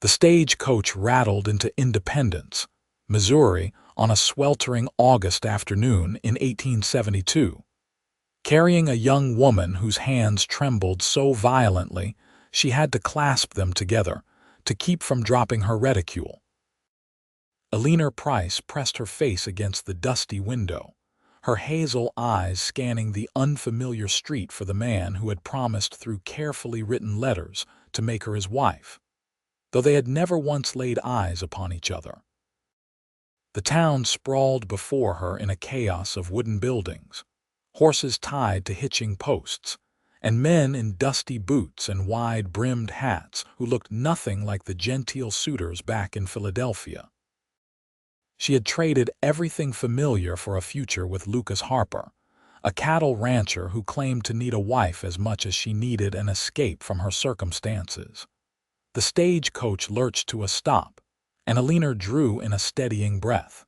The stagecoach rattled into Independence, Missouri, on a sweltering August afternoon in 1872, carrying a young woman whose hands trembled so violently she had to clasp them together to keep from dropping her reticule. Eleanor Price pressed her face against the dusty window, her hazel eyes scanning the unfamiliar street for the man who had promised through carefully written letters to make her his wife, though they had never once laid eyes upon each other. The town sprawled before her in a chaos of wooden buildings, horses tied to hitching posts, and men in dusty boots and wide-brimmed hats who looked nothing like the genteel suitors back in Philadelphia. She had traded everything familiar for a future with Lucas Harper, a cattle rancher who claimed to need a wife as much as she needed an escape from her circumstances. The stagecoach lurched to a stop, and Eleanor drew in a steadying breath.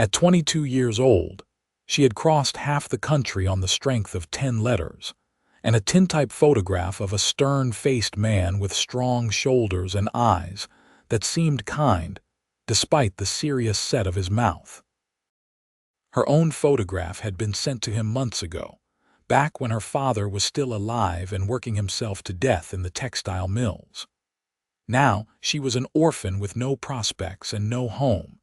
At 22 years old, she had crossed half the country on the strength of 10 letters, and a tintype photograph of a stern-faced man with strong shoulders and eyes that seemed kind, despite the serious set of his mouth. Her own photograph had been sent to him months ago, back when her father was still alive and working himself to death in the textile mills. Now she was an orphan with no prospects and no home,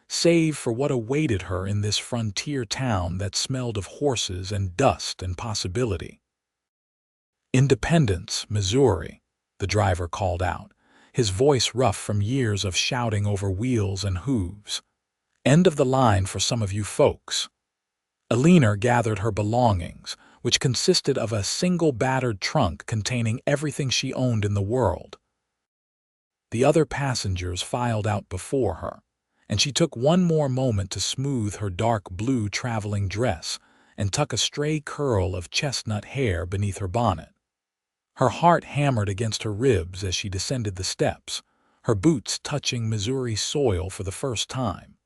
save for what awaited her in this frontier town that smelled of horses and dust and possibility. "Independence, Missouri," the driver called out, his voice rough from years of shouting over wheels and hooves. "End of the line for some of you folks." Eleanor gathered her belongings, which consisted of a single battered trunk containing everything she owned in the world. The other passengers filed out before her, and she took one more moment to smooth her dark blue traveling dress and tuck a stray curl of chestnut hair beneath her bonnet. Her heart hammered against her ribs as she descended the steps, her boots touching Missouri soil for the first time.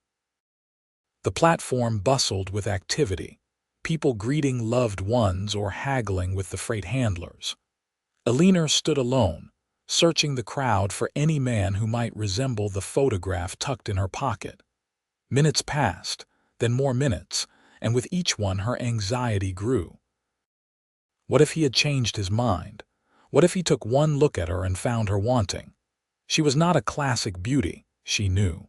The platform bustled with activity, people greeting loved ones or haggling with the freight handlers. Eleanor stood alone, searching the crowd for any man who might resemble the photograph tucked in her pocket. Minutes passed, then more minutes, and with each one her anxiety grew. What if he had changed his mind? What if he took one look at her and found her wanting? She was not a classic beauty, she knew.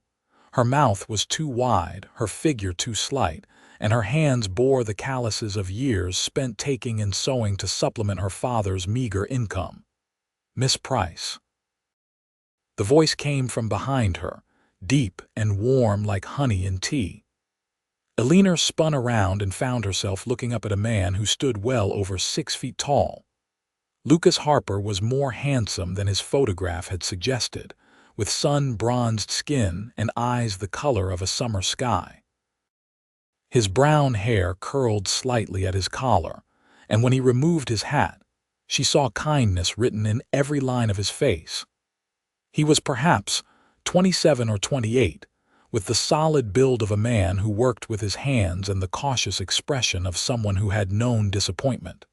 Her mouth was too wide, her figure too slight, and her hands bore the calluses of years spent taking and sewing to supplement her father's meager income. "Miss Price." The voice came from behind her, deep and warm like honey in tea. Eleanor spun around and found herself looking up at a man who stood well over 6 feet tall. Lucas Harper was more handsome than his photograph had suggested, with sun-bronzed skin and eyes the color of a summer sky. His brown hair curled slightly at his collar, and when he removed his hat, she saw kindness written in every line of his face. He was perhaps 27 or 28, with the solid build of a man who worked with his hands and the cautious expression of someone who had known disappointment.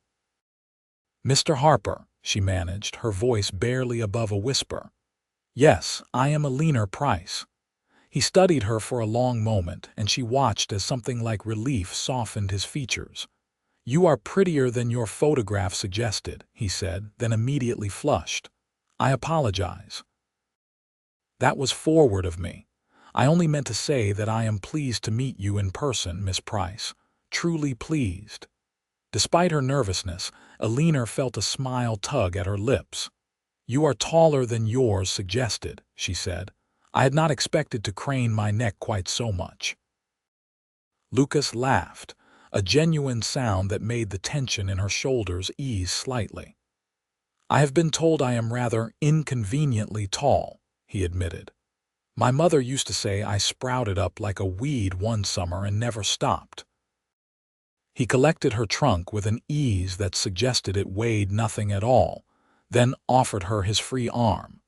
"Mr. Harper," she managed, her voice barely above a whisper. "Yes, I am Eleanor Price." He studied her for a long moment, and she watched as something like relief softened his features. "You are prettier than your photograph suggested," he said, then immediately flushed. "I apologize. That was forward of me. I only meant to say that I am pleased to meet you in person, Miss Price. Truly pleased." Despite her nervousness, Eleanor felt a smile tug at her lips. "You are taller than yours suggested," she said. "I had not expected to crane my neck quite so much." Lucas laughed, a genuine sound that made the tension in her shoulders ease slightly. "I have been told I am rather inconveniently tall," he admitted. "My mother used to say I sprouted up like a weed one summer and never stopped." He collected her trunk with an ease that suggested it weighed nothing at all, then offered her his free arm.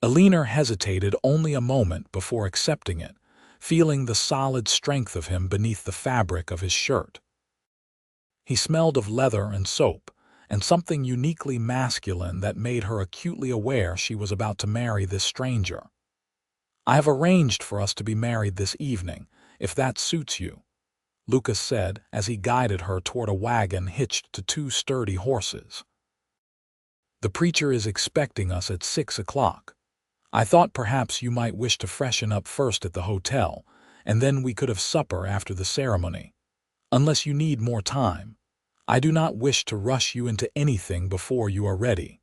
Eleanor hesitated only a moment before accepting it, feeling the solid strength of him beneath the fabric of his shirt. He smelled of leather and soap, and something uniquely masculine that made her acutely aware she was about to marry this stranger. "I have arranged for us to be married this evening, if that suits you," Lucas said as he guided her toward a wagon hitched to two sturdy horses. "The preacher is expecting us at 6 o'clock. I thought perhaps you might wish to freshen up first at the hotel, and then we could have supper after the ceremony. Unless you need more time, I do not wish to rush you into anything before you are ready."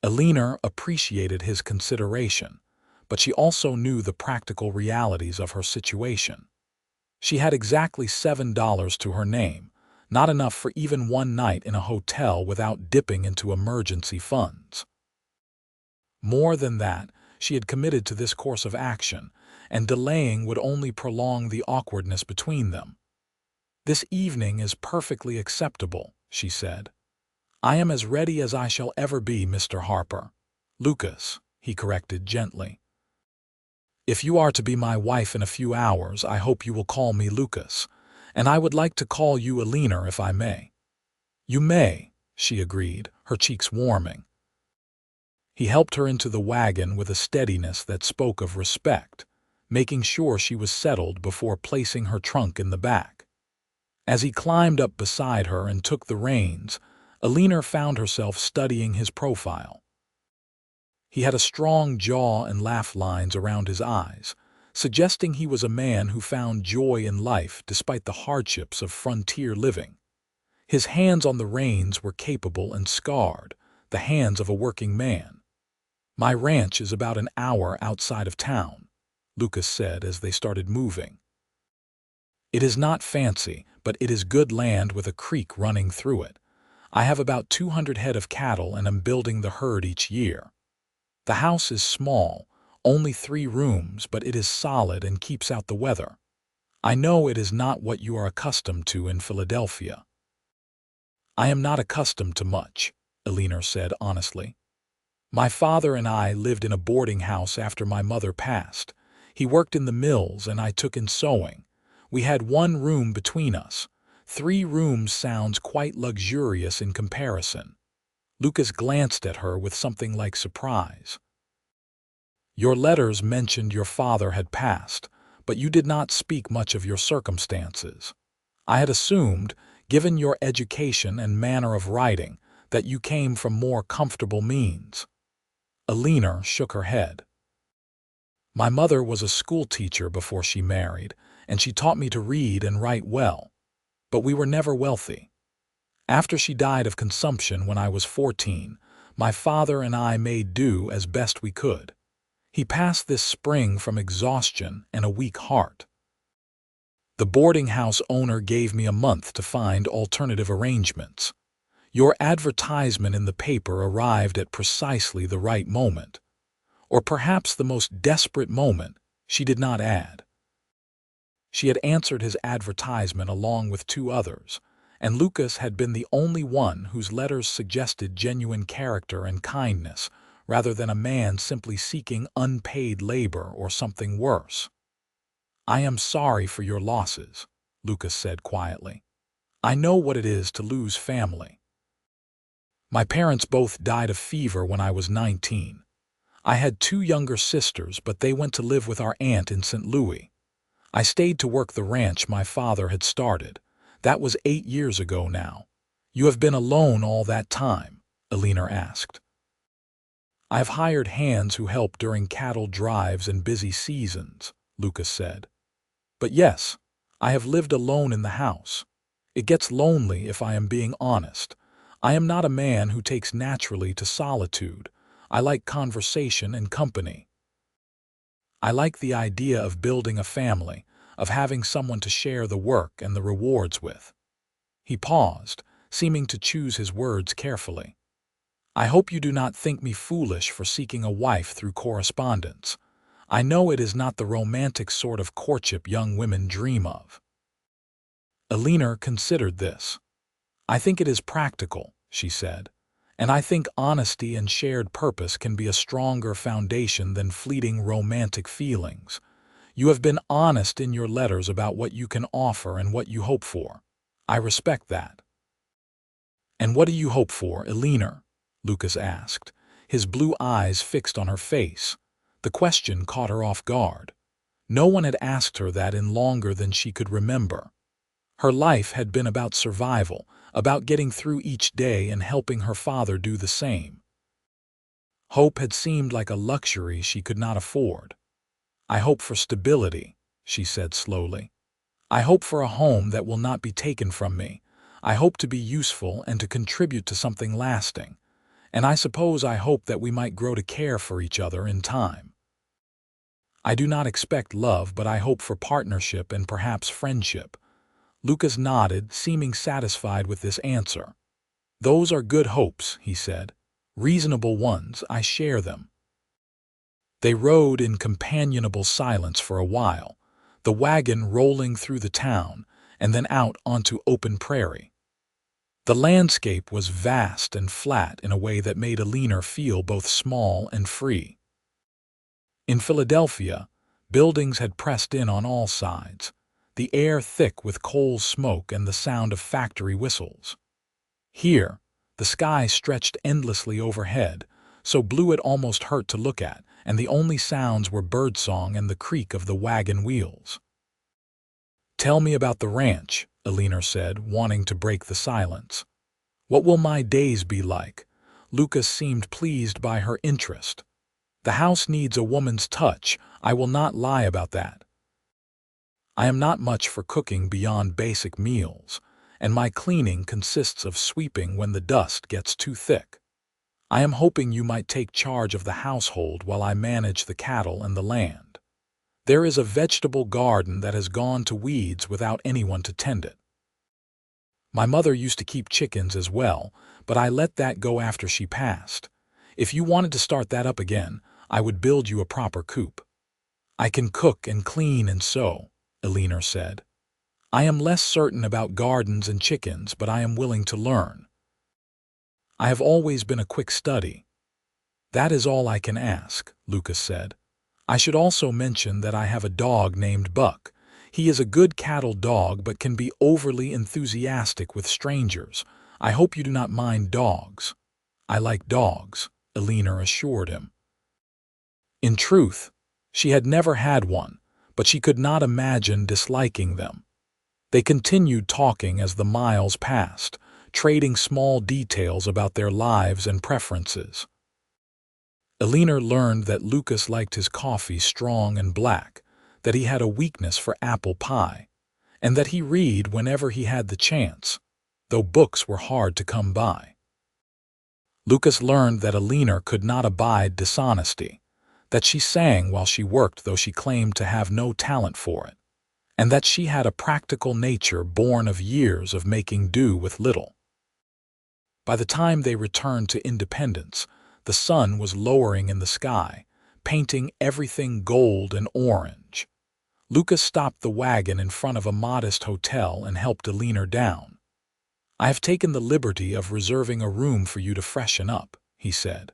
Eleanor appreciated his consideration, but she also knew the practical realities of her situation. She had exactly $7 to her name, not enough for even one night in a hotel without dipping into emergency funds. More than that, she had committed to this course of action, and delaying would only prolong the awkwardness between them. "This evening is perfectly acceptable," she said. "I am as ready as I shall ever be, Mr. Harper." "Lucas," he corrected gently. "If you are to be my wife in a few hours, I hope you will call me Lucas, and I would like to call you Eleanor if I may." "You may," she agreed, her cheeks warming. He helped her into the wagon with a steadiness that spoke of respect, making sure she was settled before placing her trunk in the back. As he climbed up beside her and took the reins, Eleanor found herself studying his profile. He had a strong jaw and laugh lines around his eyes, suggesting he was a man who found joy in life despite the hardships of frontier living. His hands on the reins were capable and scarred, the hands of a working man. "My ranch is about an hour outside of town," Lucas said as they started moving. "It is not fancy, but it is good land with a creek running through it. I have about 200 head of cattle and am building the herd each year. The house is small, only 3 rooms, but it is solid and keeps out the weather. I know it is not what you are accustomed to in Philadelphia." "I am not accustomed to much," Eleanor said honestly. "My father and I lived in a boarding house after my mother passed. He worked in the mills and I took in sewing. We had 1 room between us. 3 rooms sounds quite luxurious in comparison." Lucas glanced at her with something like surprise. "Your letters mentioned your father had passed, but you did not speak much of your circumstances. I had assumed, given your education and manner of writing, that you came from more comfortable means." Eleanor shook her head. "My mother was a school teacher before she married, and she taught me to read and write well. But we were never wealthy. After she died of consumption when I was 14, my father and I made do as best we could. He passed this spring from exhaustion and a weak heart. The boarding house owner gave me a month to find alternative arrangements. Your advertisement in the paper arrived at precisely the right moment. Or perhaps the most desperate moment," she did not add. She had answered his advertisement along with 2 others, and Lucas had been the only one whose letters suggested genuine character and kindness, rather than a man simply seeking unpaid labor or something worse. "I am sorry for your losses," Lucas said quietly. "I know what it is to lose family. My parents both died of fever when I was 19. I had 2 younger sisters, but they went to live with our aunt in St. Louis. I stayed to work the ranch my father had started. That was 8 years ago now. You have been alone all that time?" Eleanor asked. "I have hired hands who help during cattle drives and busy seasons," Lucas said. "But yes, I have lived alone in the house. It gets lonely if I am being honest. I am not a man who takes naturally to solitude. I like conversation and company. I like the idea of building a family, of having someone to share the work and the rewards with." He paused, seeming to choose his words carefully. "I hope you do not think me foolish for seeking a wife through correspondence. I know it is not the romantic sort of courtship young women dream of." Eleanor considered this. "I think it is practical," she said, "and I think honesty and shared purpose can be a stronger foundation than fleeting romantic feelings. You have been honest in your letters about what you can offer and what you hope for. I respect that." "And what do you hope for, Eleanor?" Lucas asked, his blue eyes fixed on her face. The question caught her off guard. No one had asked her that in longer than she could remember. Her life had been about survival, about getting through each day and helping her father do the same. Hope had seemed like a luxury she could not afford. "I hope for stability," she said slowly. "I hope for a home that will not be taken from me. I hope to be useful and to contribute to something lasting. And I suppose I hope that we might grow to care for each other in time. I do not expect love, but I hope for partnership and perhaps friendship." Lucas nodded, seeming satisfied with this answer. "Those are good hopes," he said. "Reasonable ones. I share them." They rode in companionable silence for a while, the wagon rolling through the town and then out onto open prairie. The landscape was vast and flat in a way that made Eleanor feel both small and free. In Philadelphia, buildings had pressed in on all sides, the air thick with coal smoke and the sound of factory whistles. Here, the sky stretched endlessly overhead, so blue it almost hurt to look at, and the only sounds were birdsong and the creak of the wagon wheels. "Tell me about the ranch," Eleanor said, wanting to break the silence. "What will my days be like?" Lucas seemed pleased by her interest. "The house needs a woman's touch, I will not lie about that. I am not much for cooking beyond basic meals, and my cleaning consists of sweeping when the dust gets too thick. I am hoping you might take charge of the household while I manage the cattle and the land. There is a vegetable garden that has gone to weeds without anyone to tend it. My mother used to keep chickens as well, but I let that go after she passed. If you wanted to start that up again, I would build you a proper coop. I can cook and clean and sew," Eleanor said. "I am less certain about gardens and chickens, but I am willing to learn. I have always been a quick study." "That is all I can ask," Lucas said. "I should also mention that I have a dog named Buck. He is a good cattle dog but can be overly enthusiastic with strangers. I hope you do not mind dogs." "I like dogs," Eleanor assured him. In truth, she had never had one, but she could not imagine disliking them. They continued talking as the miles passed, trading small details about their lives and preferences. Eleanor learned that Lucas liked his coffee strong and black, that he had a weakness for apple pie, and that he read whenever he had the chance, though books were hard to come by. Lucas learned that Eleanor could not abide dishonesty, that she sang while she worked though she claimed to have no talent for it, and that she had a practical nature born of years of making do with little. By the time they returned to Independence, the sun was lowering in the sky, painting everything gold and orange. Lucas stopped the wagon in front of a modest hotel and helped Eleanor down. "I have taken the liberty of reserving a room for you to freshen up," he said.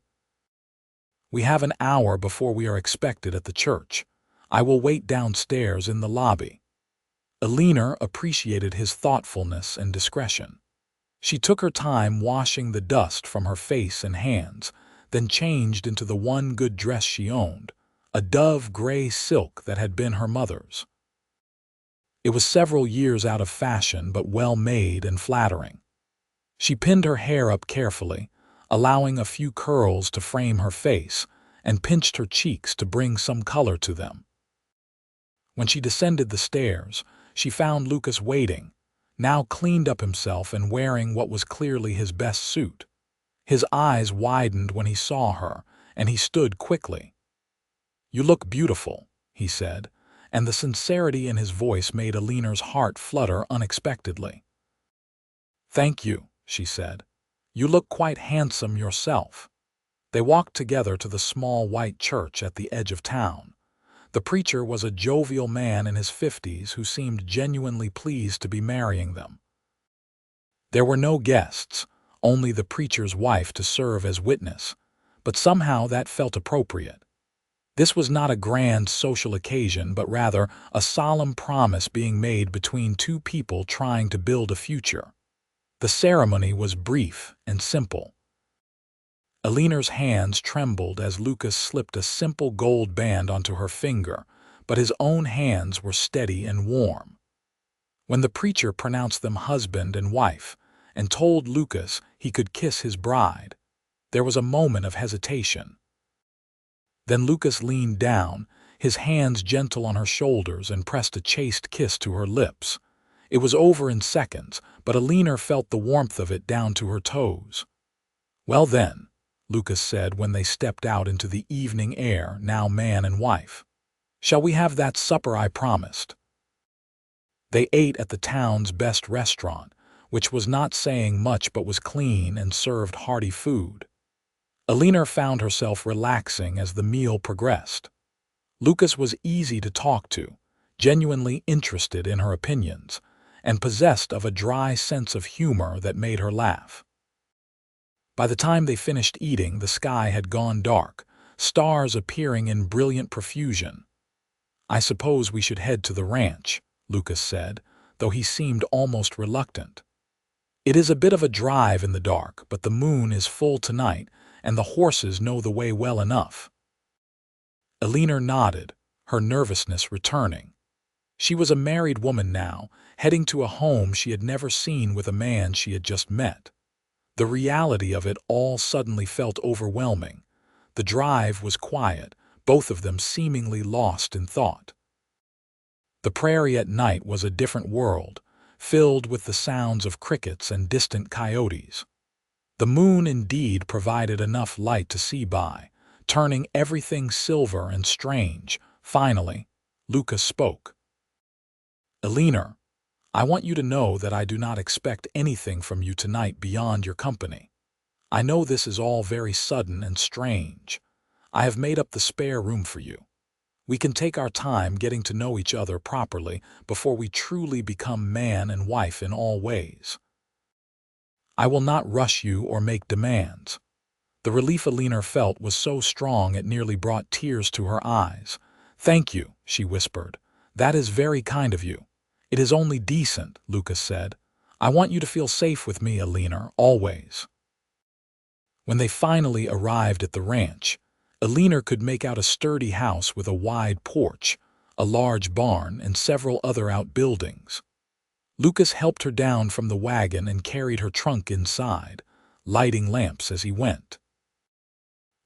"We have an hour before we are expected at the church. I will wait downstairs in the lobby." Eleanor appreciated his thoughtfulness and discretion. She took her time washing the dust from her face and hands, then changed into the one good dress she owned, a dove gray silk that had been her mother's. It was several years out of fashion but well made and flattering. She pinned her hair up carefully, allowing a few curls to frame her face, and pinched her cheeks to bring some color to them. When she descended the stairs, she found Lucas waiting, now cleaned up himself and wearing what was clearly his best suit. His eyes widened when he saw her, and he stood quickly. "You look beautiful," he said, and the sincerity in his voice made Eleanor's heart flutter unexpectedly. "Thank you," she said. "You look quite handsome yourself." They walked together to the small white church at the edge of town. The preacher was a jovial man in his 50s who seemed genuinely pleased to be marrying them. There were no guests, only the preacher's wife to serve as witness, but somehow that felt appropriate. This was not a grand social occasion, but rather a solemn promise being made between two people trying to build a future. The ceremony was brief and simple. Eleanor's hands trembled as Lucas slipped a simple gold band onto her finger, but his own hands were steady and warm. When the preacher pronounced them husband and wife and told Lucas he could kiss his bride, there was a moment of hesitation. Then Lucas leaned down, his hands gentle on her shoulders, and pressed a chaste kiss to her lips. It was over in seconds, but Eleanor felt the warmth of it down to her toes. "Well then," Lucas said when they stepped out into the evening air, now man and wife, "shall we have that supper I promised?" They ate at the town's best restaurant, which was not saying much but was clean and served hearty food. Eleanor found herself relaxing as the meal progressed. Lucas was easy to talk to, genuinely interested in her opinions, and possessed of a dry sense of humor that made her laugh. By the time they finished eating, the sky had gone dark, stars appearing in brilliant profusion. "I suppose we should head to the ranch," Lucas said, though he seemed almost reluctant. "It is a bit of a drive in the dark, but the moon is full tonight, and the horses know the way well enough." Eleanor nodded, her nervousness returning. She was a married woman now, heading to a home she had never seen with a man she had just met. The reality of it all suddenly felt overwhelming. The drive was quiet, both of them seemingly lost in thought. The prairie at night was a different world, filled with the sounds of crickets and distant coyotes. The moon indeed provided enough light to see by, turning everything silver and strange. Finally, Lucas spoke. "Eleanor, I want you to know that I do not expect anything from you tonight beyond your company. I know this is all very sudden and strange. I have made up the spare room for you. We can take our time getting to know each other properly before we truly become man and wife in all ways. I will not rush you or make demands." The relief Eleanor felt was so strong it nearly brought tears to her eyes. "Thank you," she whispered. "That is very kind of you." "It is only decent," Lucas said. "I want you to feel safe with me, Eleanor, always." When they finally arrived at the ranch, Eleanor could make out a sturdy house with a wide porch, a large barn, and several other outbuildings. Lucas helped her down from the wagon and carried her trunk inside, lighting lamps as he went.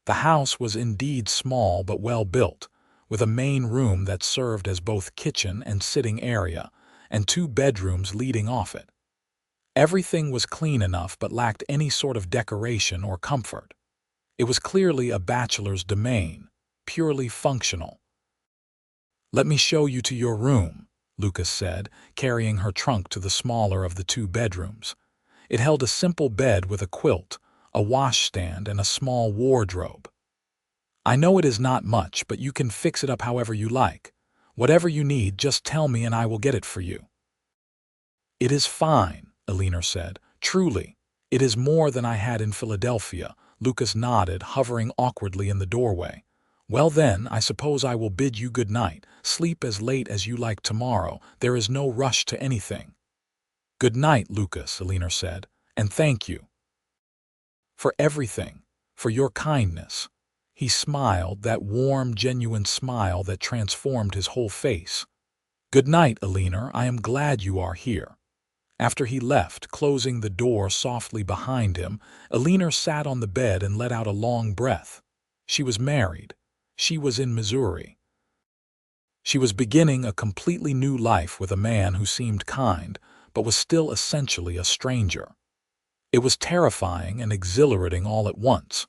The house was indeed small but well built, with a main room that served as both kitchen and sitting area, and 2 bedrooms leading off it. Everything was clean enough but lacked any sort of decoration or comfort. It was clearly a bachelor's domain, purely functional. "Let me show you to your room," Lucas said, carrying her trunk to the smaller of the 2 bedrooms. It held a simple bed with a quilt, a washstand, and a small wardrobe. "I know it is not much, but you can fix it up however you like. Whatever you need, just tell me and I will get it for you." "It is fine," Eleanor said. "Truly, it is more than I had in Philadelphia." Lucas nodded, hovering awkwardly in the doorway. "Well then, I suppose I will bid you good night. Sleep as late as you like tomorrow. There is no rush to anything." "Good night, Lucas," Eleanor said, "and thank you for everything, for your kindness." He smiled, that warm, genuine smile that transformed his whole face. "Good night, Eleanor. I am glad you are here." After he left, closing the door softly behind him, Eleanor sat on the bed and let out a long breath. She was married. She was in Missouri. She was beginning a completely new life with a man who seemed kind, but was still essentially a stranger. It was terrifying and exhilarating all at once.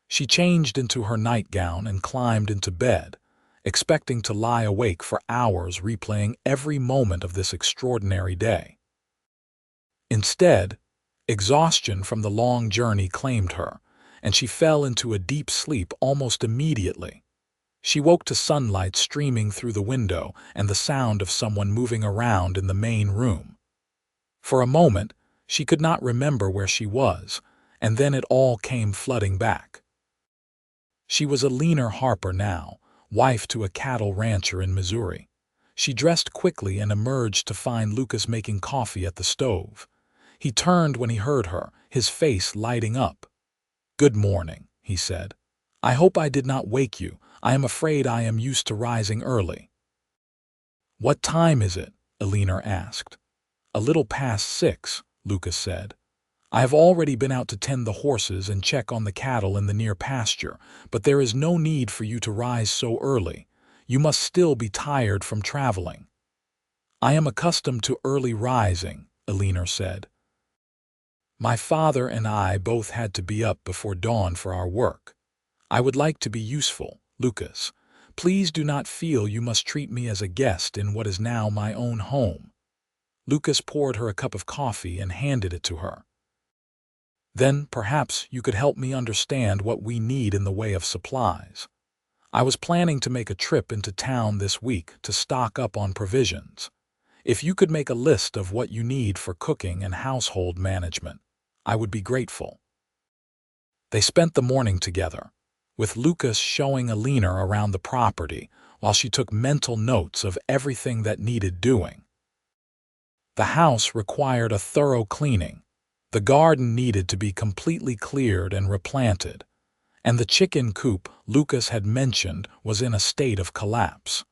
She changed into her nightgown and climbed into bed, expecting to lie awake for hours replaying every moment of this extraordinary day. Instead, exhaustion from the long journey claimed her, and she fell into a deep sleep almost immediately. She woke to sunlight streaming through the window and the sound of someone moving around in the main room. For a moment, she could not remember where she was, and then it all came flooding back. She was Eleanor Harper now, wife to a cattle rancher in Missouri. She dressed quickly and emerged to find Lucas making coffee at the stove. He turned when he heard her, his face lighting up. "Good morning," he said. "I hope I did not wake you. I am afraid I am used to rising early." "What time is it?" Eleanor asked. "A little past 6, Lucas said. "I have already been out to tend the horses and check on the cattle in the near pasture, but there is no need for you to rise so early. You must still be tired from traveling." "I am accustomed to early rising," Eleanor said. "My father and I both had to be up before dawn for our work. I would like to be useful, Lucas. Please do not feel you must treat me as a guest in what is now my own home." Lucas poured her a cup of coffee and handed it to her. "Then perhaps you could help me understand what we need in the way of supplies. I was planning to make a trip into town this week to stock up on provisions. If you could make a list of what you need for cooking and household management, I would be grateful." They spent the morning together, with Lucas showing Eleanor around the property while she took mental notes of everything that needed doing. The house required a thorough cleaning. The garden needed to be completely cleared and replanted, and the chicken coop Lucas had mentioned was in a state of collapse.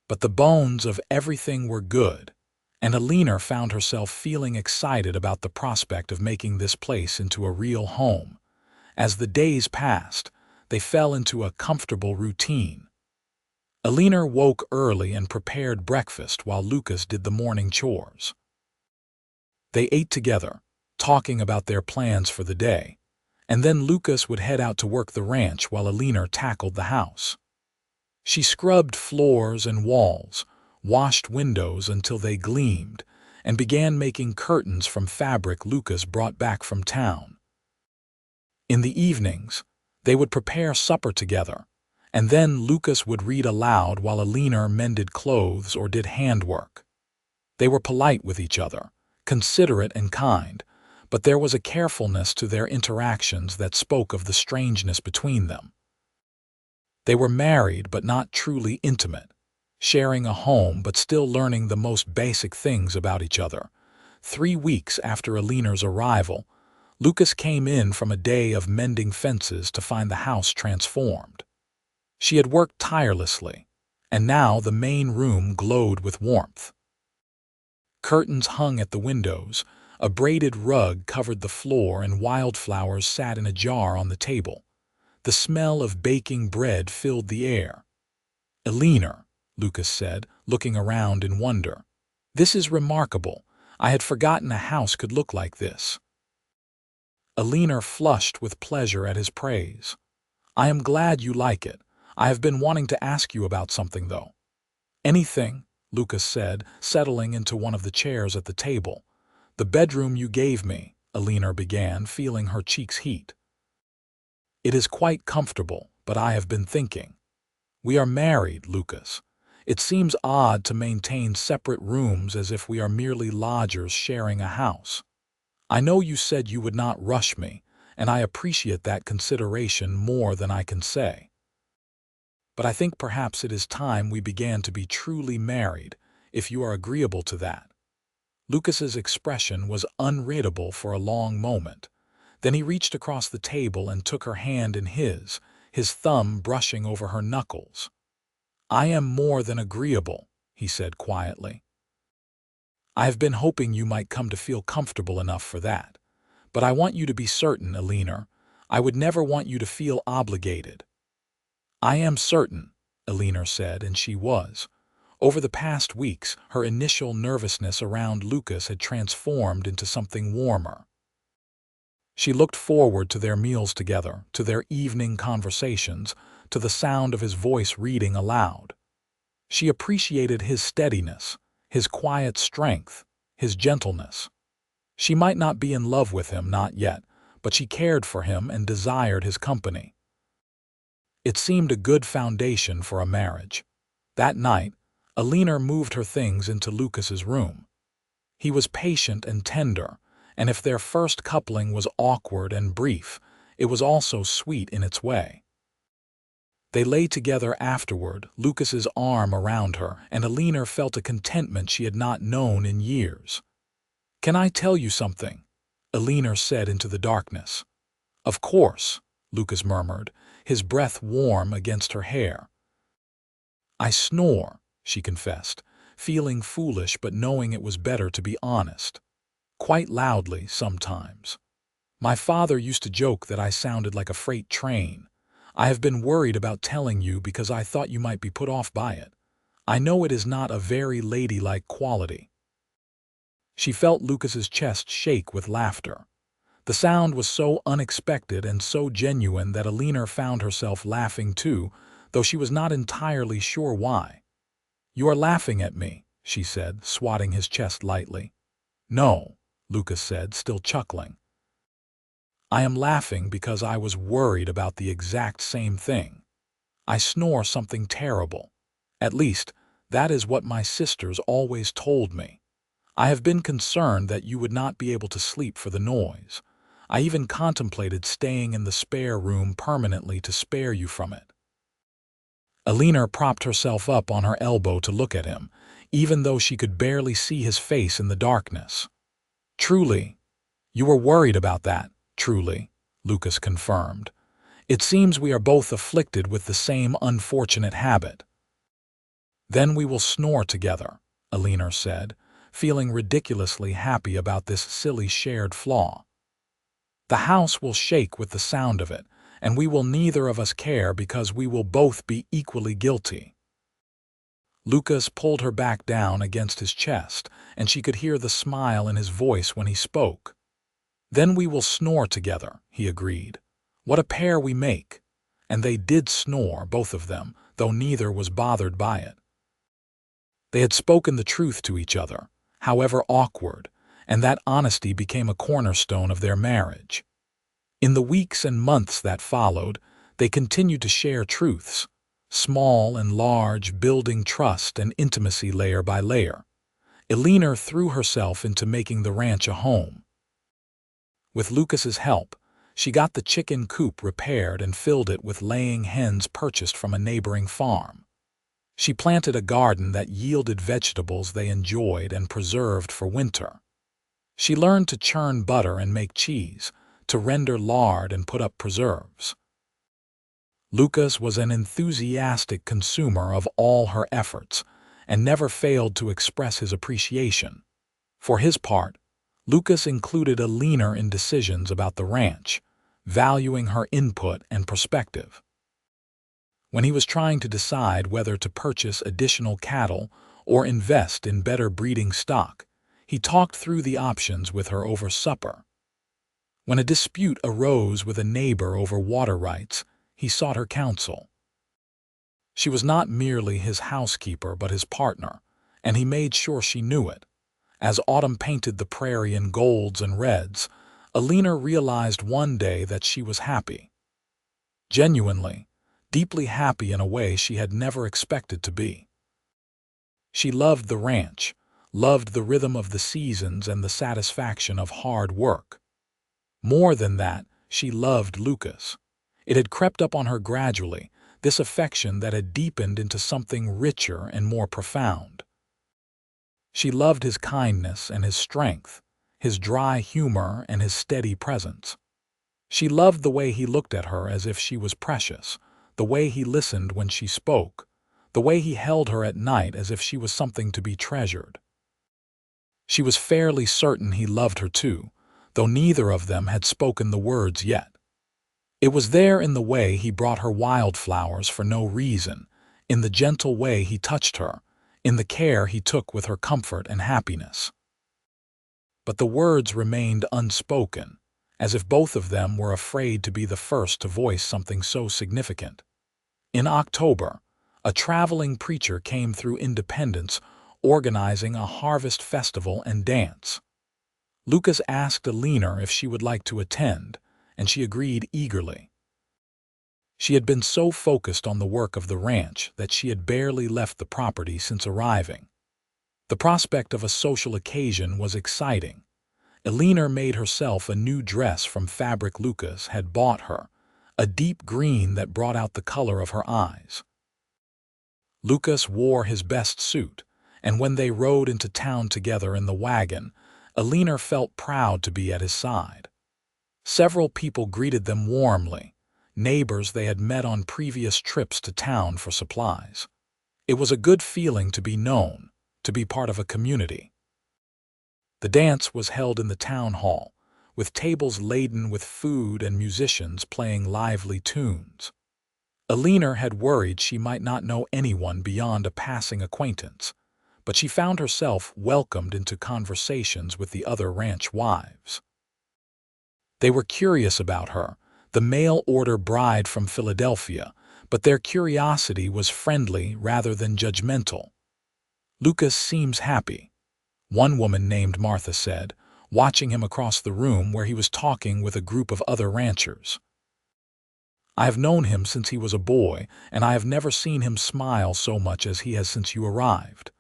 But the bones of everything were good, and Eleanor found herself feeling excited about the prospect of making this place into a real home. As the days passed, they fell into a comfortable routine. Eleanor woke early and prepared breakfast while Lucas did the morning chores. They ate together, talking about their plans for the day, and then Lucas would head out to work the ranch while Eleanor tackled the house. She scrubbed floors and walls, washed windows until they gleamed, and began making curtains from fabric Lucas brought back from town. In the evenings, they would prepare supper together, and then Lucas would read aloud while Eleanor mended clothes or did handwork. They were polite with each other, considerate and kind, but there was a carefulness to their interactions that spoke of the strangeness between them. They were married but not truly intimate, sharing a home but still learning the most basic things about each other. 3 weeks after Eleanor's arrival, Lucas came in from a day of mending fences to find the house transformed. She had worked tirelessly, and now the main room glowed with warmth. Curtains hung at the windows, a braided rug covered the floor, and wildflowers sat in a jar on the table. The smell of baking bread filled the air. "Eleanor," Lucas said, looking around in wonder. "This is remarkable. I had forgotten a house could look like this." Eleanor flushed with pleasure at his praise. "I am glad you like it. I have been wanting to ask you about something, though." "Anything," Lucas said, settling into one of the chairs at the table. "The bedroom you gave me," Eleanor began, feeling her cheeks heat. "It is quite comfortable, but I have been thinking. We are married, Lucas. It seems odd to maintain separate rooms as if we are merely lodgers sharing a house. I know you said you would not rush me, and I appreciate that consideration more than I can say. But I think perhaps it is time we began to be truly married, if you are agreeable to that." Lucas's expression was unreadable for a long moment. Then he reached across the table and took her hand in his thumb brushing over her knuckles. "I am more than agreeable," he said quietly. "I have been hoping you might come to feel comfortable enough for that. But I want you to be certain, Eleanor. I would never want you to feel obligated." "I am certain," Eleanor said, and she was. Over the past weeks, her initial nervousness around Lucas had transformed into something warmer. She looked forward to their meals together, to their evening conversations, to the sound of his voice reading aloud. She appreciated his steadiness, his quiet strength, his gentleness. She might not be in love with him, not yet, but she cared for him and desired his company. It seemed a good foundation for a marriage. That night, Eleanor moved her things into Lucas's room. He was patient and tender, and if their first coupling was awkward and brief, it was also sweet in its way. They lay together afterward, Lucas's arm around her, and Eleanor felt a contentment she had not known in years. "Can I tell you something?" Eleanor said into the darkness. "Of course," Lucas murmured, his breath warm against her hair. "I snore," she confessed, feeling foolish but knowing it was better to be honest. "Quite loudly, sometimes. My father used to joke that I sounded like a freight train. I have been worried about telling you because I thought you might be put off by it. I know it is not a very ladylike quality." She felt Lucas's chest shake with laughter. The sound was so unexpected and so genuine that Eleanor found herself laughing too, though she was not entirely sure why. "You are laughing at me," she said, swatting his chest lightly. "No," Lucas said, still chuckling. "I am laughing because I was worried about the exact same thing. I snore something terrible. At least, that is what my sisters always told me. I have been concerned that you would not be able to sleep for the noise. I even contemplated staying in the spare room permanently to spare you from it." Eleanor propped herself up on her elbow to look at him, even though she could barely see his face in the darkness. "Truly, you were worried about that, truly," Lucas confirmed. "It seems we are both afflicted with the same unfortunate habit." "Then we will snore together," Eleanor said, feeling ridiculously happy about this silly shared flaw. "The house will shake with the sound of it, and we will neither of us care because we will both be equally guilty." Lucas pulled her back down against his chest, and she could hear the smile in his voice when he spoke. "Then we will snore together," he agreed. "What a pair we make!" And they did snore, both of them, though neither was bothered by it. They had spoken the truth to each other, however awkward, and that honesty became a cornerstone of their marriage. In the weeks and months that followed, they continued to share truths, small and large, building trust and intimacy layer by layer. Eleanor threw herself into making the ranch a home. With Lucas's help, she got the chicken coop repaired and filled it with laying hens purchased from a neighboring farm. She planted a garden that yielded vegetables they enjoyed and preserved for winter. She learned to churn butter and make cheese, to render lard and put up preserves. Lucas was an enthusiastic consumer of all her efforts and never failed to express his appreciation. For his part, Lucas included Eleanor in decisions about the ranch, valuing her input and perspective. When he was trying to decide whether to purchase additional cattle or invest in better breeding stock, he talked through the options with her over supper. When a dispute arose with a neighbor over water rights, he sought her counsel. She was not merely his housekeeper but his partner, and he made sure she knew it. As autumn painted the prairie in golds and reds, Eleanor realized one day that she was happy. Genuinely, deeply happy in a way she had never expected to be. She loved the ranch, loved the rhythm of the seasons and the satisfaction of hard work. More than that, she loved Lucas. It had crept up on her gradually, this affection that had deepened into something richer and more profound. She loved his kindness and his strength, his dry humor and his steady presence. She loved the way he looked at her as if she was precious, the way he listened when she spoke, the way he held her at night as if she was something to be treasured. She was fairly certain he loved her too, though neither of them had spoken the words yet. It was there in the way he brought her wildflowers for no reason, in the gentle way he touched her, in the care he took with her comfort and happiness. But the words remained unspoken, as if both of them were afraid to be the first to voice something so significant. In October, a traveling preacher came through Independence, organizing a harvest festival and dance. Lucas asked Eleanor if she would like to attend, and she agreed eagerly. She had been so focused on the work of the ranch that she had barely left the property since arriving. The prospect of a social occasion was exciting. Eleanor made herself a new dress from fabric Lucas had bought her, a deep green that brought out the color of her eyes. Lucas wore his best suit, and when they rode into town together in the wagon, Eleanor felt proud to be at his side. Several people greeted them warmly, neighbors they had met on previous trips to town for supplies. It was a good feeling to be known, to be part of a community. The dance was held in the town hall, with tables laden with food and musicians playing lively tunes. Eleanor had worried she might not know anyone beyond a passing acquaintance, but she found herself welcomed into conversations with the other ranch wives. They were curious about her, the mail-order bride from Philadelphia, but their curiosity was friendly rather than judgmental. "Lucas seems happy," one woman named Martha said, watching him across the room where he was talking with a group of other ranchers. "I have known him since he was a boy, and I have never seen him smile so much as he has since you arrived."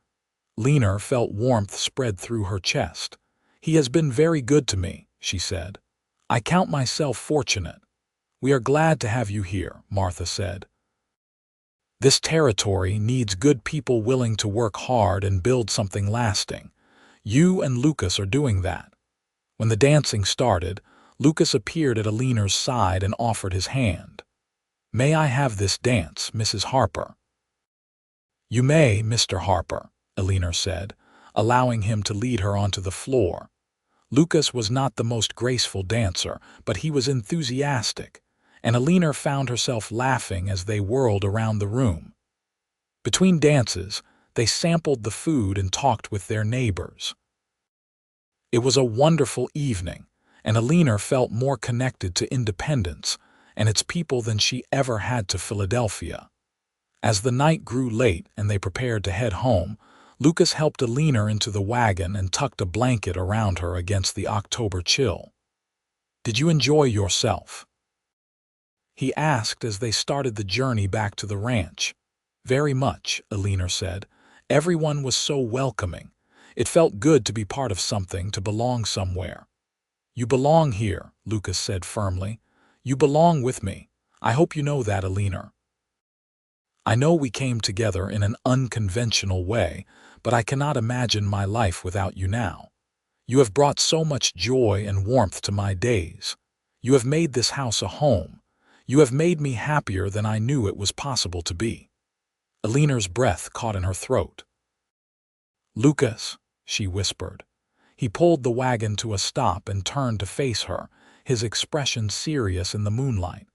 Eleanor felt warmth spread through her chest. "He has been very good to me," she said. "I count myself fortunate." "We are glad to have you here," Martha said. "This territory needs good people willing to work hard and build something lasting. You and Lucas are doing that." When the dancing started, Lucas appeared at Eleanor's side and offered his hand. "May I have this dance, Mrs. Harper?" "You may, Mr. Harper," Eleanor said, allowing him to lead her onto the floor. Lucas was not the most graceful dancer, but he was enthusiastic, and Eleanor found herself laughing as they whirled around the room. Between dances, they sampled the food and talked with their neighbors. It was a wonderful evening, and Eleanor felt more connected to Independence and its people than she ever had to Philadelphia. As the night grew late and they prepared to head home, Lucas helped Eleanor into the wagon and tucked a blanket around her against the October chill. "Did you enjoy yourself?" he asked as they started the journey back to the ranch. "Very much," Eleanor said. "Everyone was so welcoming. It felt good to be part of something, to belong somewhere." "You belong here," Lucas said firmly. "You belong with me. I hope you know that, Eleanor. I know we came together in an unconventional way, but I cannot imagine my life without you now. You have brought so much joy and warmth to my days. You have made this house a home. You have made me happier than I knew it was possible to be." Eleanor's breath caught in her throat. "Lucas," she whispered. He pulled the wagon to a stop and turned to face her, his expression serious in the moonlight.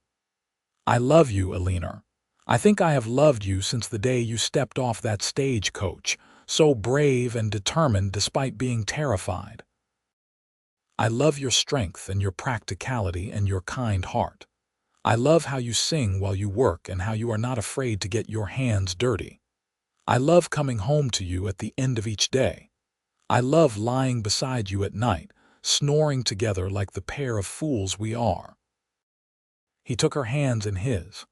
"I love you, Eleanor. I think I have loved you since the day you stepped off that stagecoach, so brave and determined despite being terrified. I love your strength and your practicality and your kind heart. I love how you sing while you work and how you are not afraid to get your hands dirty. I love coming home to you at the end of each day. I love lying beside you at night, snoring together like the pair of fools we are." He took her hands in his.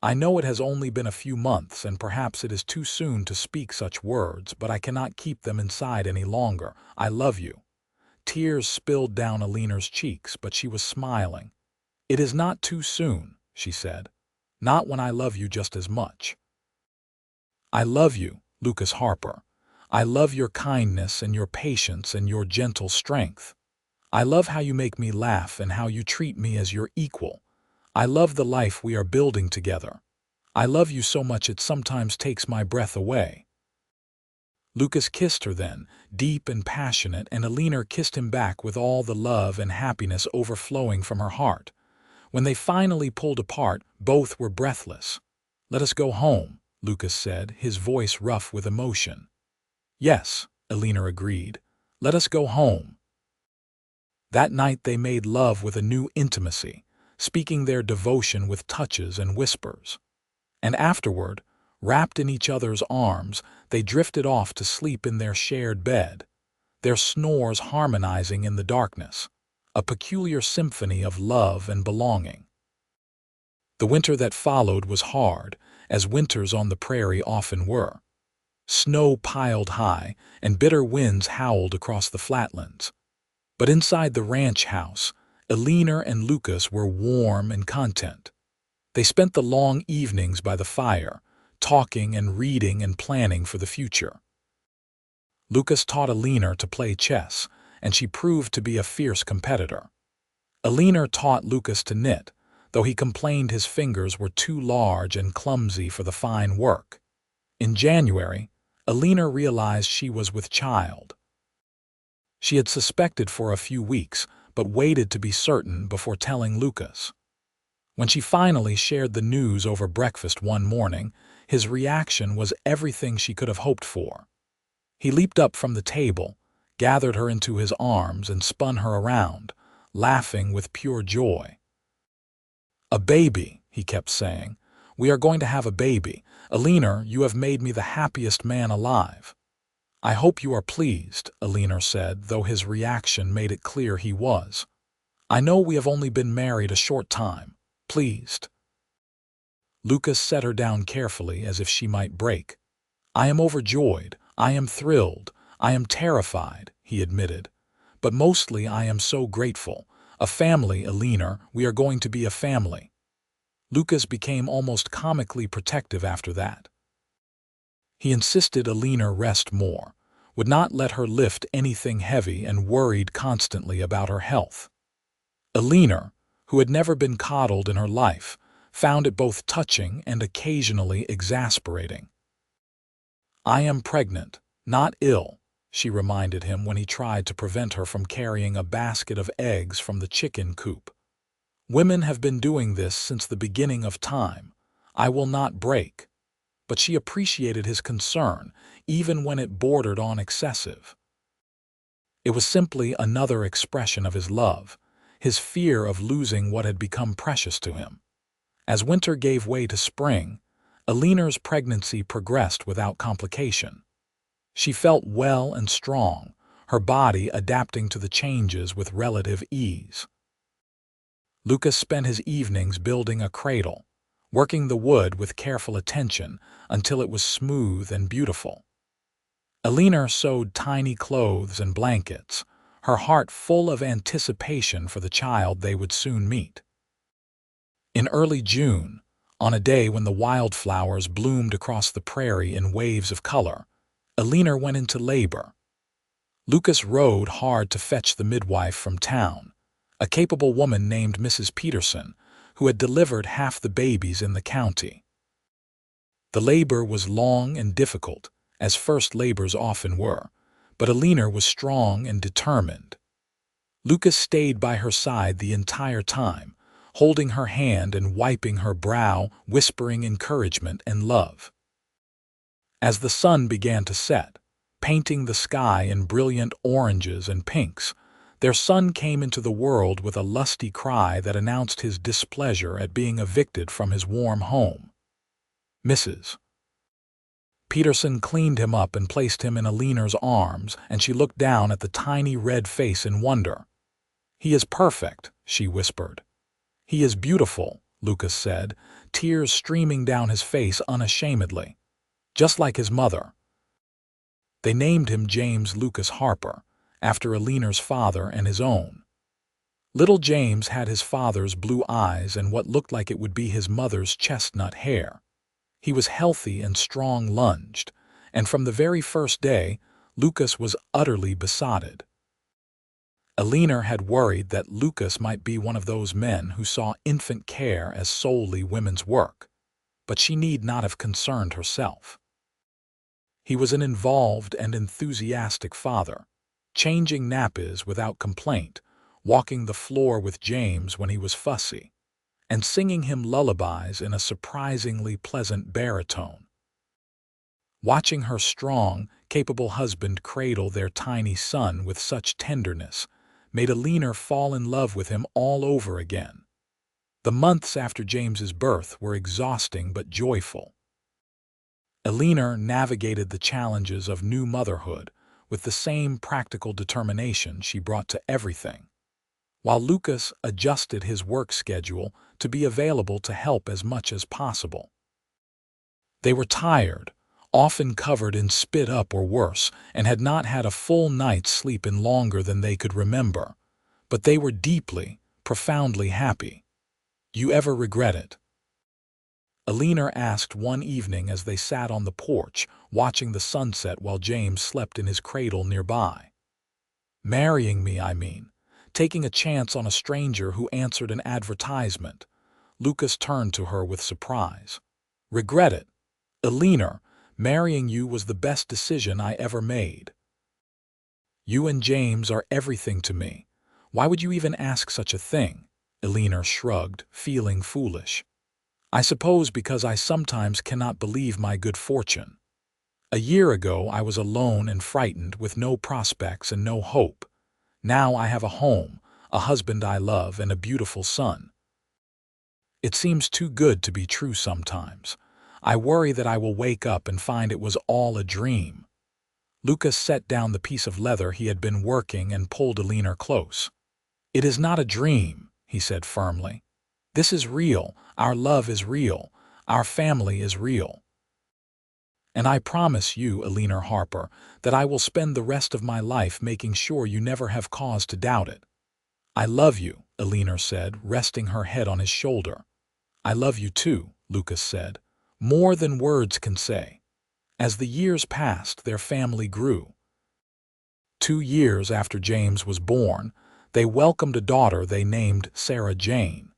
"I know it has only been a few months and perhaps it is too soon to speak such words, but I cannot keep them inside any longer. I love you." Tears spilled down Eleanor's cheeks, but she was smiling. "It is not too soon," she said. "Not when I love you just as much. I love you, Lucas Harper. I love your kindness and your patience and your gentle strength. I love how you make me laugh and how you treat me as your equal. I love the life we are building together. I love you so much it sometimes takes my breath away." Lucas kissed her then, deep and passionate, and Eleanor kissed him back with all the love and happiness overflowing from her heart. When they finally pulled apart, both were breathless. "Let us go home," Lucas said, his voice rough with emotion. "Yes," Eleanor agreed. "Let us go home." That night they made love with a new intimacy, speaking their devotion with touches and whispers. And afterward, wrapped in each other's arms, they drifted off to sleep in their shared bed, their snores harmonizing in the darkness, a peculiar symphony of love and belonging. The winter that followed was hard, as winters on the prairie often were. Snow piled high, and bitter winds howled across the flatlands. But inside the ranch house, Eleanor and Lucas were warm and content. They spent the long evenings by the fire, talking and reading and planning for the future. Lucas taught Eleanor to play chess, and she proved to be a fierce competitor. Eleanor taught Lucas to knit, though he complained his fingers were too large and clumsy for the fine work. In January, Eleanor realized she was with child. She had suspected for a few weeks, but waited to be certain before telling Lucas. When she finally shared the news over breakfast one morning, his reaction was everything she could have hoped for. He leaped up from the table, gathered her into his arms, and spun her around, laughing with pure joy. "A baby," he kept saying. "We are going to have a baby. Eleanor, you have made me the happiest man alive." "I hope you are pleased," Eleanor said, though his reaction made it clear he was. "I know we have only been married a short time. Pleased." Lucas set her down carefully as if she might break. "I am overjoyed. I am thrilled. I am terrified," he admitted. "But mostly I am so grateful. A family, Eleanor, we are going to be a family." Lucas became almost comically protective after that. He insisted Eleanor rest more, would not let her lift anything heavy, and worried constantly about her health. Eleanor, who had never been coddled in her life, found it both touching and occasionally exasperating. "I am pregnant, not ill," she reminded him when he tried to prevent her from carrying a basket of eggs from the chicken coop. "Women have been doing this since the beginning of time. I will not break." But she appreciated his concern, even when it bordered on excessive. It was simply another expression of his love, his fear of losing what had become precious to him. As winter gave way to spring, Eleanor's pregnancy progressed without complication. She felt well and strong, her body adapting to the changes with relative ease. Lucas spent his evenings building a cradle, working the wood with careful attention until it was smooth and beautiful. Eleanor sewed tiny clothes and blankets, her heart full of anticipation for the child they would soon meet. In early June, on a day when the wildflowers bloomed across the prairie in waves of color, Eleanor went into labor. Lucas rode hard to fetch the midwife from town, a capable woman named Mrs. Peterson, who had delivered half the babies in the county. The labor was long and difficult, as first labors often were, but Eleanor was strong and determined. Lucas stayed by her side the entire time, holding her hand and wiping her brow, whispering encouragement and love. As the sun began to set, painting the sky in brilliant oranges and pinks, their son came into the world with a lusty cry that announced his displeasure at being evicted from his warm home. Mrs. Peterson cleaned him up and placed him in Eleanor's arms, and she looked down at the tiny red face in wonder. "He is perfect," she whispered. "He is beautiful," Lucas said, tears streaming down his face unashamedly. "Just like his mother." They named him James Lucas Harper, after Eleanor's father and his own. Little James had his father's blue eyes and what looked like it would be his mother's chestnut hair. He was healthy and strong-lunged, and from the very first day, Lucas was utterly besotted. Eleanor had worried that Lucas might be one of those men who saw infant care as solely women's work, but she need not have concerned herself. He was an involved and enthusiastic father, changing nappies without complaint, walking the floor with James when he was fussy, and singing him lullabies in a surprisingly pleasant baritone. Watching her strong, capable husband cradle their tiny son with such tenderness made Eleanor fall in love with him all over again. The months after James's birth were exhausting but joyful. Eleanor navigated the challenges of new motherhood with the same practical determination she brought to everything, while Lucas adjusted his work schedule to be available to help as much as possible. They were tired, often covered in spit up or worse, and had not had a full night's sleep in longer than they could remember, but they were deeply, profoundly happy. "You ever regret it?" Eleanor asked one evening as they sat on the porch, watching the sunset while James slept in his cradle nearby. Marrying me, I mean. Taking a chance on a stranger who answered an advertisement. Lucas turned to her with surprise. Regret it. Eleanor, marrying you was the best decision I ever made. You and James are everything to me. Why would you even ask such a thing? Eleanor shrugged, feeling foolish. I suppose because I sometimes cannot believe my good fortune. A year ago I was alone and frightened with no prospects and no hope. Now I have a home, a husband I love, and a beautiful son. It seems too good to be true sometimes. I worry that I will wake up and find it was all a dream. Lucas set down the piece of leather he had been working and pulled Eleanor close. It is not a dream, he said firmly. This is real. Our love is real. Our family is real. And I promise you, Eleanor Harper, that I will spend the rest of my life making sure you never have cause to doubt it. I love you, Eleanor said, resting her head on his shoulder. I love you too, Lucas said, more than words can say. As the years passed, their family grew. 2 years after James was born, they welcomed a daughter they named Sarah Jane.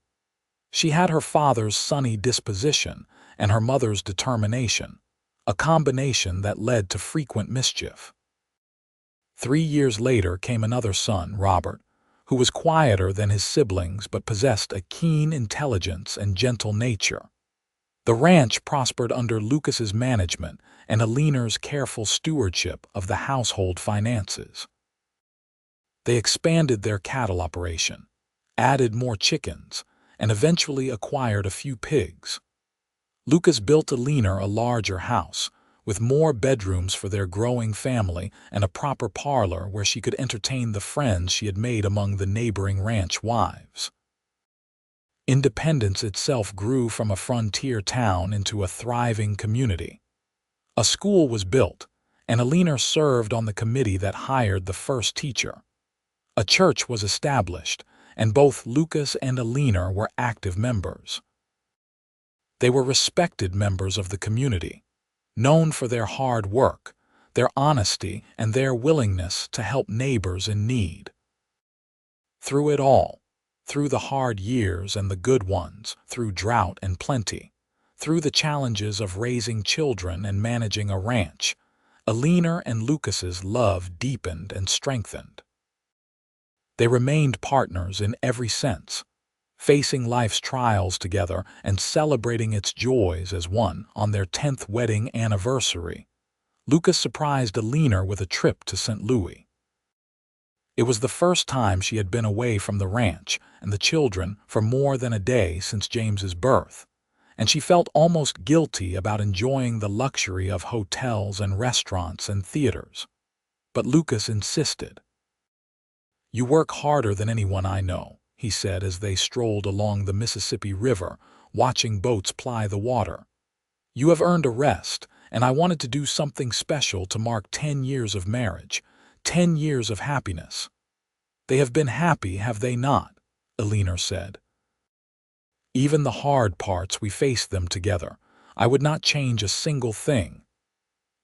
She had her father's sunny disposition and her mother's determination, a combination that led to frequent mischief. 3 years later came another son, Robert, who was quieter than his siblings but possessed a keen intelligence and gentle nature. The ranch prospered under Lucas's management and Eleanor's careful stewardship of the household finances. They expanded their cattle operation, added more chickens, and eventually acquired a few pigs. Lucas built Eleanor a larger house, with more bedrooms for their growing family and a proper parlor where she could entertain the friends she had made among the neighboring ranch wives. Independence itself grew from a frontier town into a thriving community. A school was built, and Eleanor served on the committee that hired the first teacher. A church was established, and both Lucas and Eleanor were active members. They were respected members of the community, known for their hard work, their honesty, and their willingness to help neighbors in need. Through it all, through the hard years and the good ones, through drought and plenty, through the challenges of raising children and managing a ranch, Eleanor and Lucas's love deepened and strengthened. They remained partners in every sense, facing life's trials together and celebrating its joys as one. On their 10th wedding anniversary, Lucas surprised Eleanor with a trip to St. Louis. It was the first time she had been away from the ranch and the children for more than a day since James's birth, and she felt almost guilty about enjoying the luxury of hotels and restaurants and theaters. But Lucas insisted. You work harder than anyone I know, he said as they strolled along the Mississippi River, watching boats ply the water. You have earned a rest, and I wanted to do something special to mark 10 years of marriage, 10 years of happiness. They have been happy, have they not? Eleanor said. Even the hard parts, we faced them together. I would not change a single thing.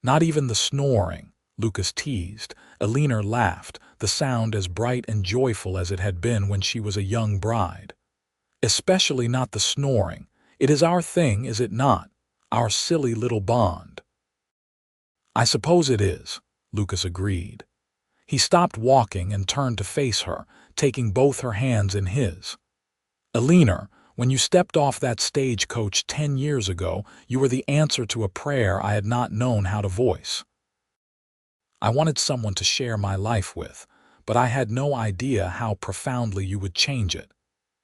Not even the snoring, Lucas teased. Eleanor laughed, the sound as bright and joyful as it had been when she was a young bride. Especially not the snoring. It is our thing, is it not? Our silly little bond. I suppose it is, Lucas agreed. He stopped walking and turned to face her, taking both her hands in his. Eleanor, when you stepped off that stagecoach 10 years ago, you were the answer to a prayer I had not known how to voice. I wanted someone to share my life with, but I had no idea how profoundly you would change it.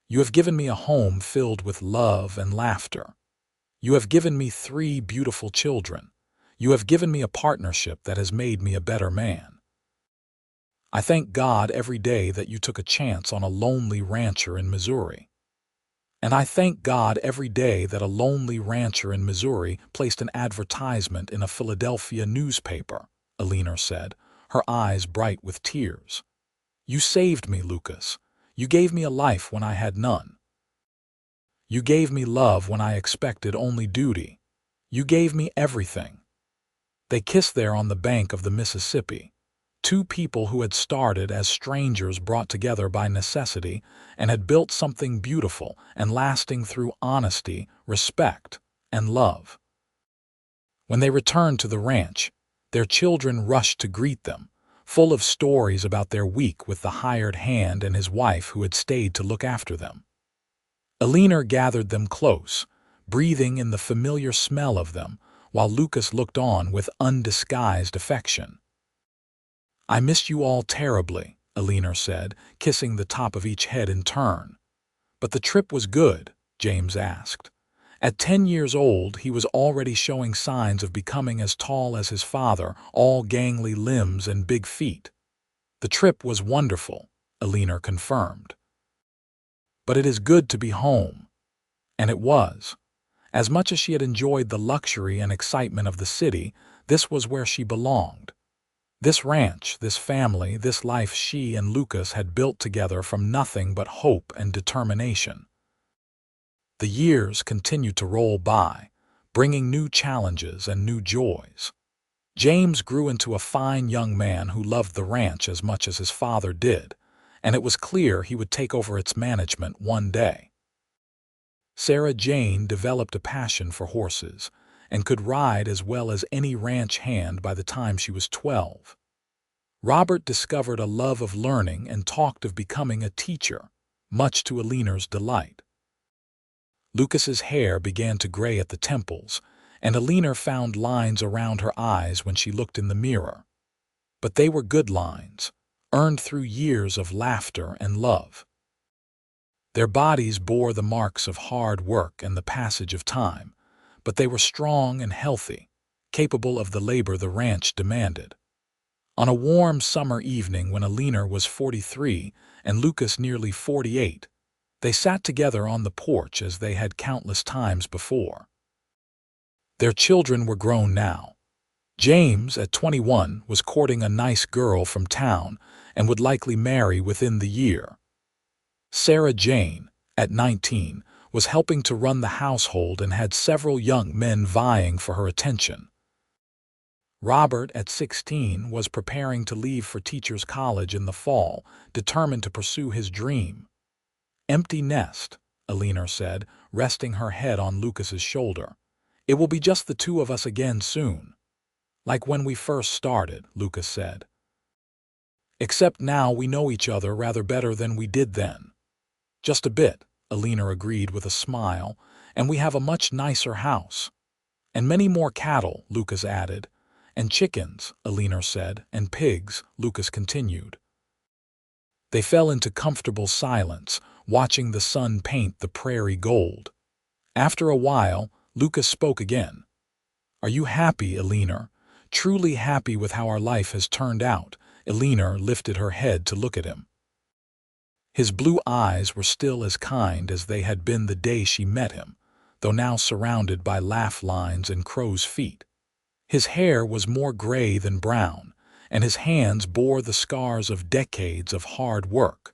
You have given me a home filled with love and laughter. You have given me 3 beautiful children. You have given me a partnership that has made me a better man. I thank God every day that you took a chance on a lonely rancher in Missouri. And I thank God every day that a lonely rancher in Missouri placed an advertisement in a Philadelphia newspaper, Eleanor said, her eyes bright with tears. You saved me, Lucas. You gave me a life when I had none. You gave me love when I expected only duty. You gave me everything. They kissed there on the bank of the Mississippi. Two people who had started as strangers brought together by necessity and had built something beautiful and lasting through honesty, respect, and love. When they returned to the ranch, their children rushed to greet them, full of stories about their week with the hired hand and his wife who had stayed to look after them. Eleanor gathered them close, breathing in the familiar smell of them, while Lucas looked on with undisguised affection. "I missed you all terribly," Eleanor said, kissing the top of each head in turn. "But the trip was good," James asked. At 10 years old, he was already showing signs of becoming as tall as his father, all gangly limbs and big feet. "The trip was wonderful," Eleanor confirmed. "But it is good to be home." And it was. As much as she had enjoyed the luxury and excitement of the city, this was where she belonged. This ranch, this family, this life she and Lucas had built together from nothing but hope and determination. The years continued to roll by, bringing new challenges and new joys. James grew into a fine young man who loved the ranch as much as his father did, and it was clear he would take over its management one day. Sarah Jane developed a passion for horses and could ride as well as any ranch hand by the time she was 12. Robert discovered a love of learning and talked of becoming a teacher, much to Eleanor's delight. Lucas's hair began to gray at the temples, and Eleanor found lines around her eyes when she looked in the mirror. But they were good lines, earned through years of laughter and love. Their bodies bore the marks of hard work and the passage of time, but they were strong and healthy, capable of the labor the ranch demanded. On a warm summer evening when Eleanor was 43 and Lucas nearly 48, they sat together on the porch as they had countless times before. Their children were grown now. James, at 21, was courting a nice girl from town and would likely marry within the year. Sarah Jane, at 19, was helping to run the household and had several young men vying for her attention. Robert, at 16, was preparing to leave for teachers' college in the fall, determined to pursue his dream. "Empty nest," Eleanor said, resting her head on Lucas's shoulder. "It will be just the two of us again soon." "Like when we first started," Lucas said. "Except now we know each other rather better than we did then." "Just a bit," Eleanor agreed with a smile, "and we have a much nicer house." "And many more cattle," Lucas added. "And chickens," Eleanor said, "and pigs," Lucas continued. They fell into comfortable silence, watching the sun paint the prairie gold. After a while, Lucas spoke again. "Are you happy, Eleanor? Truly happy with how our life has turned out?" Eleanor lifted her head to look at him. His blue eyes were still as kind as they had been the day she met him, though now surrounded by laugh lines and crow's feet. His hair was more gray than brown, and his hands bore the scars of decades of hard work.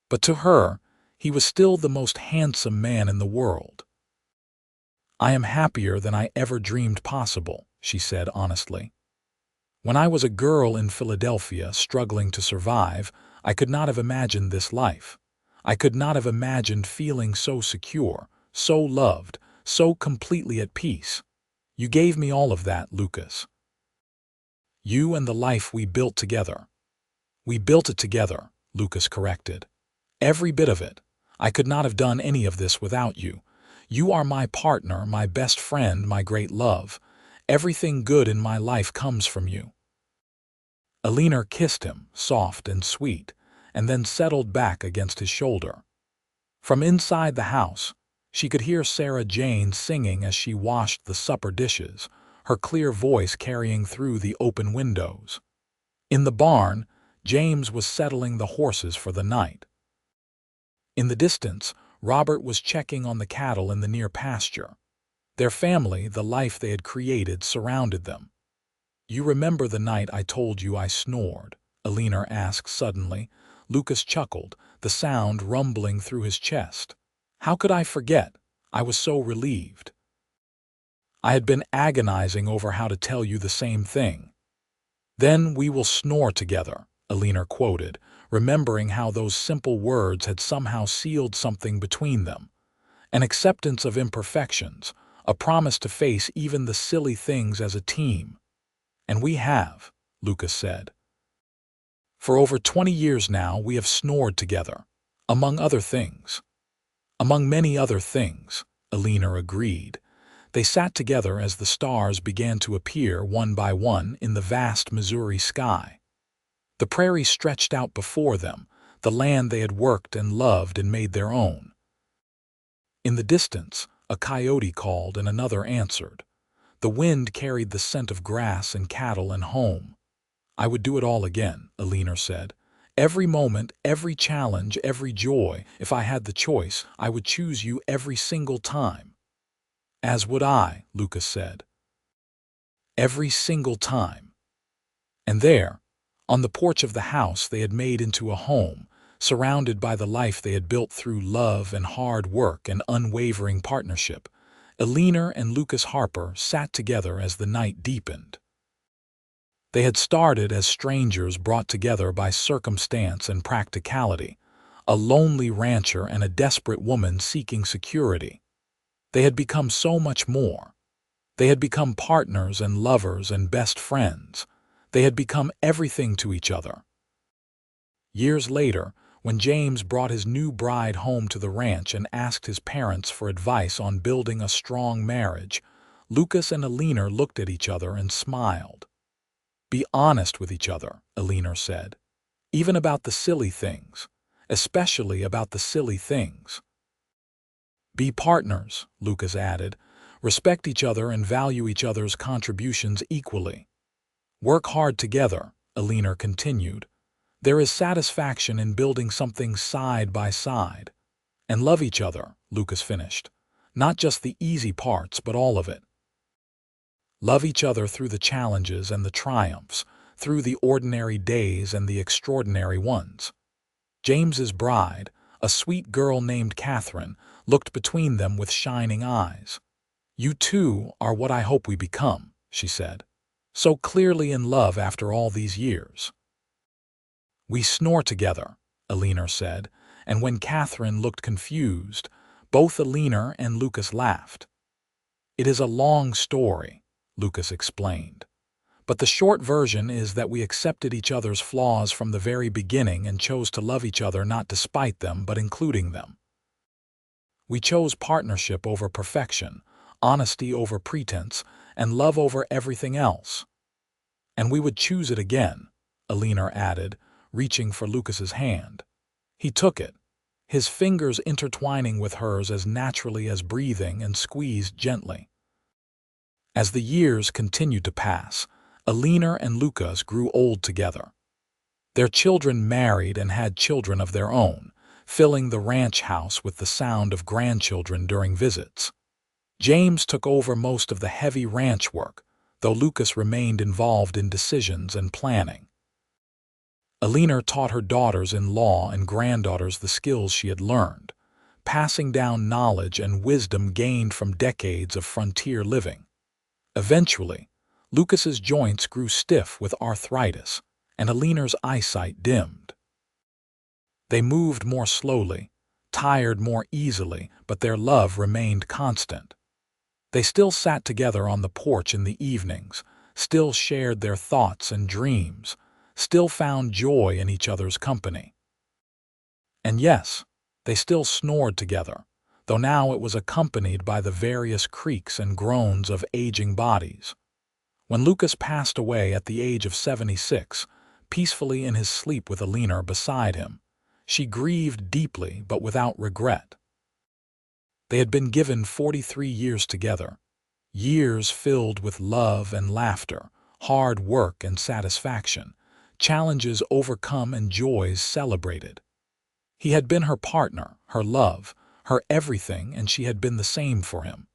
But to her, he was still the most handsome man in the world. "I am happier than I ever dreamed possible," she said honestly. "When I was a girl in Philadelphia struggling to survive, I could not have imagined this life. I could not have imagined feeling so secure, so loved, so completely at peace. You gave me all of that, Lucas. You and the life we built together." "We built it together," Lucas corrected. "Every bit of it. I could not have done any of this without you. You are my partner, my best friend, my great love. Everything good in my life comes from you." Eleanor kissed him, soft and sweet, and then settled back against his shoulder. From inside the house, she could hear Sarah Jane singing as she washed the supper dishes, her clear voice carrying through the open windows. In the barn, James was settling the horses for the night. In the distance, Robert was checking on the cattle in the near pasture. Their family, the life they had created, surrounded them. "You remember the night I told you I snored?" Eleanor asked suddenly. Lucas chuckled, the sound rumbling through his chest. "How could I forget? I was so relieved. I had been agonizing over how to tell you the same thing." "Then we will snore together," Eleanor quoted, remembering how those simple words had somehow sealed something between them. An acceptance of imperfections, a promise to face even the silly things as a team. "And we have," Lucas said. "For over 20 years now, we have snored together, among other things." "Among many other things," Eleanor agreed. They sat together as the stars began to appear one by one in the vast Missouri sky. The prairie stretched out before them, the land they had worked and loved and made their own. In the distance, a coyote called and another answered. The wind carried the scent of grass and cattle and home. "I would do it all again," Eleanor said. "Every moment, every challenge, every joy. If I had the choice, I would choose you every single time." "As would I," Lucas said. "Every single time." And there, on the porch of the house they had made into a home, surrounded by the life they had built through love and hard work and unwavering partnership, Eleanor and Lucas Harper sat together as the night deepened. They had started as strangers brought together by circumstance and practicality, a lonely rancher and a desperate woman seeking security. They had become so much more. They had become partners and lovers and best friends. They had become everything to each other. Years later, when James brought his new bride home to the ranch and asked his parents for advice on building a strong marriage, Lucas and Eleanor looked at each other and smiled. "Be honest with each other," Eleanor said. "Even about the silly things. Especially about the silly things." "Be partners," Lucas added. "Respect each other and value each other's contributions equally." "Work hard together," Eleanor continued. "There is satisfaction in building something side by side." "And love each other," Lucas finished. "Not just the easy parts, but all of it. Love each other through the challenges and the triumphs, through the ordinary days and the extraordinary ones." James's bride, a sweet girl named Catherine, looked between them with shining eyes. "You two are what I hope we become," she said. "So clearly in love after all these years." "We snore together," Eleanor said, and when Catherine looked confused, both Eleanor and Lucas laughed. "It is a long story," Lucas explained. "But the short version is that we accepted each other's flaws from the very beginning and chose to love each other not despite them but including them. We chose partnership over perfection, honesty over pretense, and love over everything else. And we would choose it again," Eleanor added, reaching for Lucas's hand. He took it, his fingers intertwining with hers as naturally as breathing, and squeezed gently. As the years continued to pass, Eleanor and Lucas grew old together. Their children married and had children of their own, filling the ranch house with the sound of grandchildren during visits. James took over most of the heavy ranch work, though Lucas remained involved in decisions and planning. Eleanor taught her daughters-in-law and granddaughters the skills she had learned, passing down knowledge and wisdom gained from decades of frontier living. Eventually, Lucas's joints grew stiff with arthritis, and Eleanor's eyesight dimmed. They moved more slowly, tired more easily, but their love remained constant. They still sat together on the porch in the evenings, still shared their thoughts and dreams, still found joy in each other's company. And yes, they still snored together, though now it was accompanied by the various creaks and groans of aging bodies. When Lucas passed away at the age of 76, peacefully in his sleep with Eleanor beside him, she grieved deeply but without regret. They had been given 43 years together, years filled with love and laughter, hard work and satisfaction, challenges overcome and joys celebrated. He had been her partner, her love, her everything, and she had been the same for him.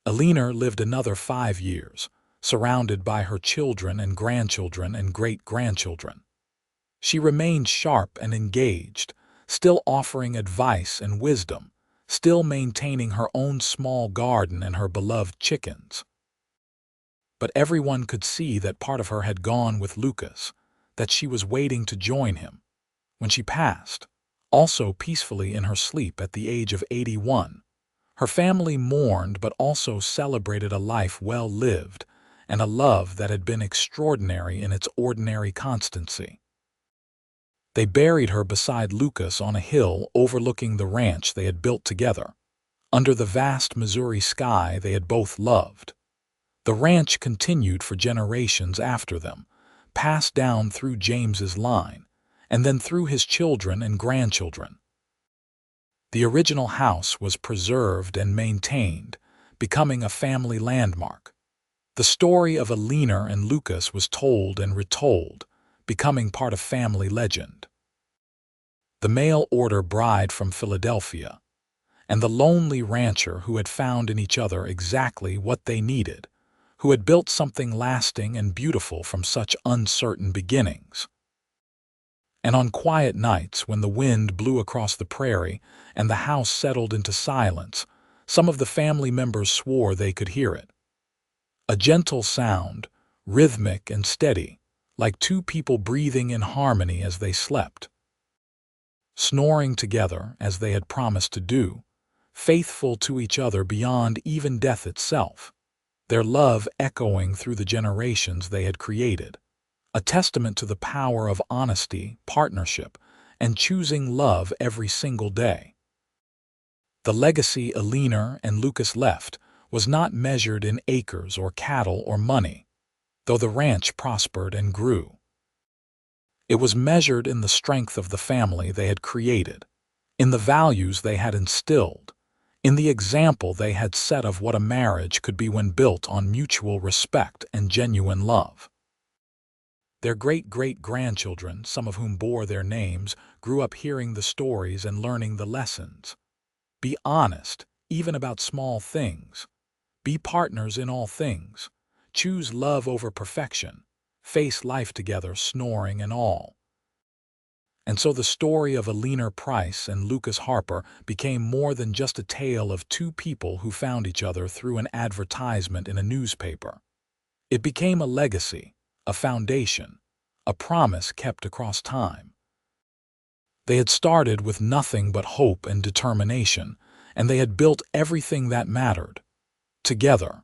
Eleanor lived another 5 years, surrounded by her children and grandchildren and great-grandchildren. She remained sharp and engaged, still offering advice and wisdom, still maintaining her own small garden and her beloved chickens. but everyone could see that part of her had gone with Lucas, that she was waiting to join him. When she passed, also peacefully in her sleep at the age of 81, her family mourned but also celebrated a life well lived and a love that had been extraordinary in its ordinary constancy. They buried her beside Lucas on a hill overlooking the ranch they had built together, under the vast Missouri sky they had both loved. The ranch continued for generations after them, passed down through James's line, and then through his children and grandchildren. The original house was preserved and maintained, becoming a family landmark. The story of Eleanor and Lucas was told and retold, becoming part of family legend. The mail-order bride from Philadelphia, and the lonely rancher who had found in each other exactly what they needed, who had built something lasting and beautiful from such uncertain beginnings. And on quiet nights when the wind blew across the prairie and the house settled into silence, some of the family members swore they could hear it. A gentle sound, rhythmic and steady, like two people breathing in harmony as they slept. Snoring together as they had promised to do, faithful to each other beyond even death itself, their love echoing through the generations they had created, a testament to the power of honesty, partnership, and choosing love every single day. The legacy Eleanor and Lucas left was not measured in acres or cattle or money, though the ranch prospered and grew. It was measured in the strength of the family they had created, in the values they had instilled, in the example they had set of what a marriage could be when built on mutual respect and genuine love. Their great-great-grandchildren, some of whom bore their names, grew up hearing the stories and learning the lessons. Be honest, even about small things. Be partners in all things. Choose love over perfection. Face life together, snoring and all. And so the story of Eleanor Price and Lucas Harper became more than just a tale of two people who found each other through an advertisement in a newspaper. It became a legacy, a foundation, a promise kept across time. They had started with nothing but hope and determination, and they had built everything that mattered. Together,